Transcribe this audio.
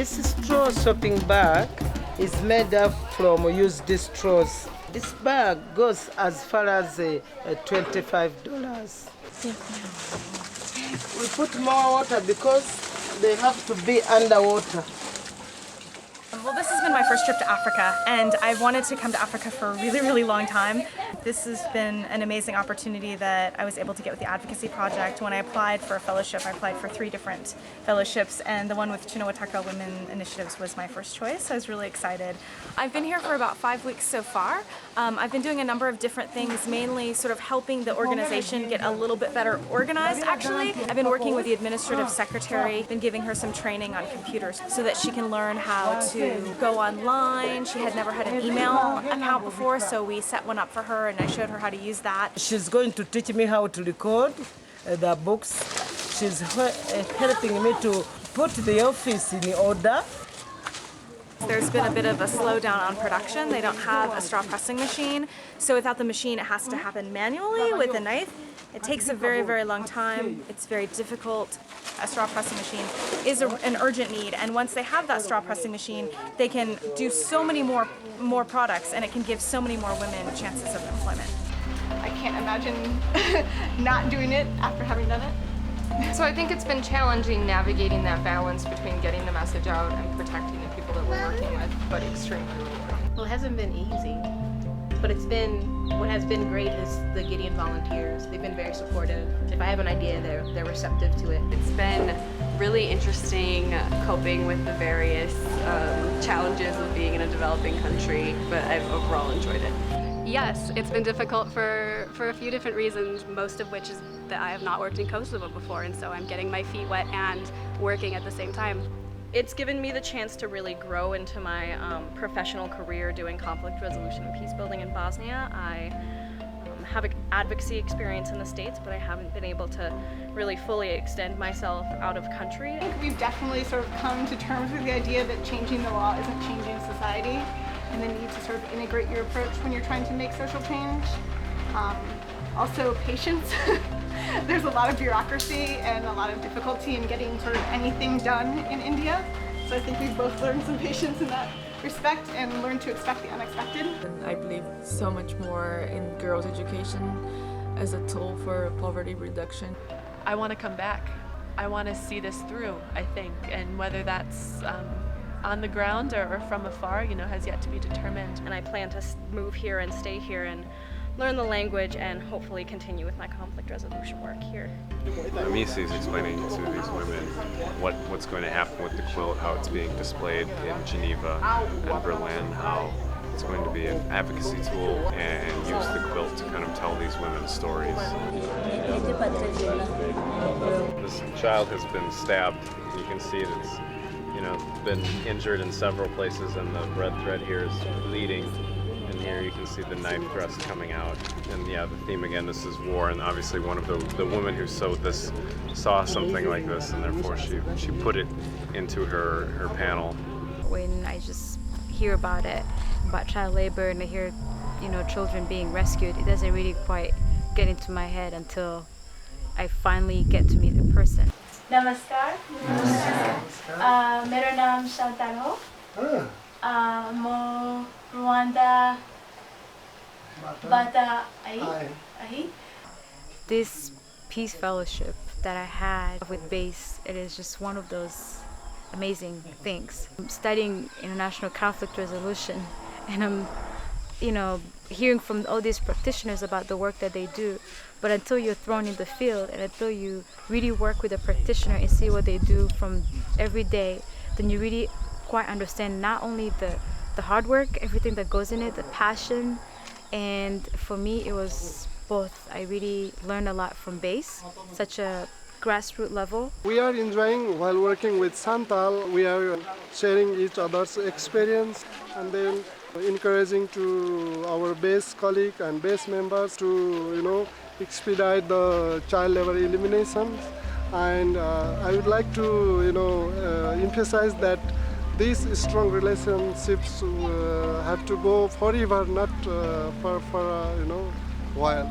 This straw shopping bag is made up from used straws. This bag goes as far as $25. We put more water because they have to be underwater. Well, this has been my first trip to Africa, and I've wanted to come to Africa for a really, really long time. This has been an amazing opportunity that I was able to get with the Advocacy Project. When I applied for a fellowship, I applied for 3 different fellowships, and the one with Chinawataka Women Initiatives was my first choice, so I was really excited. I've been here for about 5 weeks so far. I've been doing a number of different things, mainly sort of helping the organization get a little bit better organized, actually. I've been working with the administrative secretary, been giving her some training on computers so that she can learn how to go online. She had never had an email account before, so we set one up for her and I showed her how to use that. She's going to teach me how to record the books. She's helping me to put the office in order. There's been a bit of a slowdown on production. They don't have a straw pressing machine, so without the machine it has to happen manually with a knife. It takes a very, very long time. It's very difficult. A straw pressing machine is an urgent need, and once they have that straw pressing machine, they can do so many more products, and it can give so many more women chances of employment. I can't imagine not doing it after having done it. So I think it's been challenging navigating that balance between getting the message out and protecting the people that we're working with, but extremely rewarding. Well, it hasn't been easy, but what has been great is the Gideon volunteers. They've been very supportive. If I have an idea, they're receptive to it. It's been really interesting coping with the various challenges of being in a developing country, but I've overall enjoyed it. Yes, it's been difficult for a few different reasons, most of which is that I have not worked in Kosovo before, and so I'm getting my feet wet and working at the same time. It's given me the chance to really grow into my professional career doing conflict resolution and peace building in Bosnia. I have advocacy experience in the States, but I haven't been able to really fully extend myself out of country. I think we've definitely sort of come to terms with the idea that changing the law isn't changing society, and the need to sort of integrate your approach when you're trying to make social change. Also, patience. There's a lot of bureaucracy and a lot of difficulty in getting sort of anything done in India. So I think we've both learned some patience in that respect and learned to expect the unexpected. I believe so much more in girls' education as a tool for poverty reduction. I want to come back. I want to see this through, I think, and whether that's on the ground or from afar, has yet to be determined. And I plan to move here and stay here and learn the language and hopefully continue with my conflict resolution work here. Amisi is explaining to these women what's going to happen with the quilt, how it's being displayed in Geneva and Berlin, how it's going to be an advocacy tool and use the quilt to kind of tell these women's stories. This child has been stabbed. You can see it's been injured in several places, and the red thread here is bleeding. And here you can see the knife thrust coming out. And yeah, the theme again, this is war, and obviously one of the women who sewed this saw something like this, and therefore she put it into her panel. When I just hear about it, about child labor, and I hear children being rescued, it doesn't really quite get into my head until I finally get to meet the person. नमस्कार मेरा नाम Chantal हो म Rwanda Bata Ahi. This peace fellowship that I had with BASE, it is just one of those amazing things. I'm studying international conflict resolution, and I'm hearing from all these practitioners about the work that they do, but until you're thrown in the field and until you really work with a practitioner and see what they do from every day, then you really quite understand not only the hard work, everything that goes in it, the passion, and for me it was both. I really learned a lot from BASE, such a grassroots level. We are enjoying while working with Santal. We are sharing each other's experience and then encouraging to our BASE colleague and BASE members to expedite the child labor elimination. And I would like to emphasize that these strong relationships have to go forever, not for a while.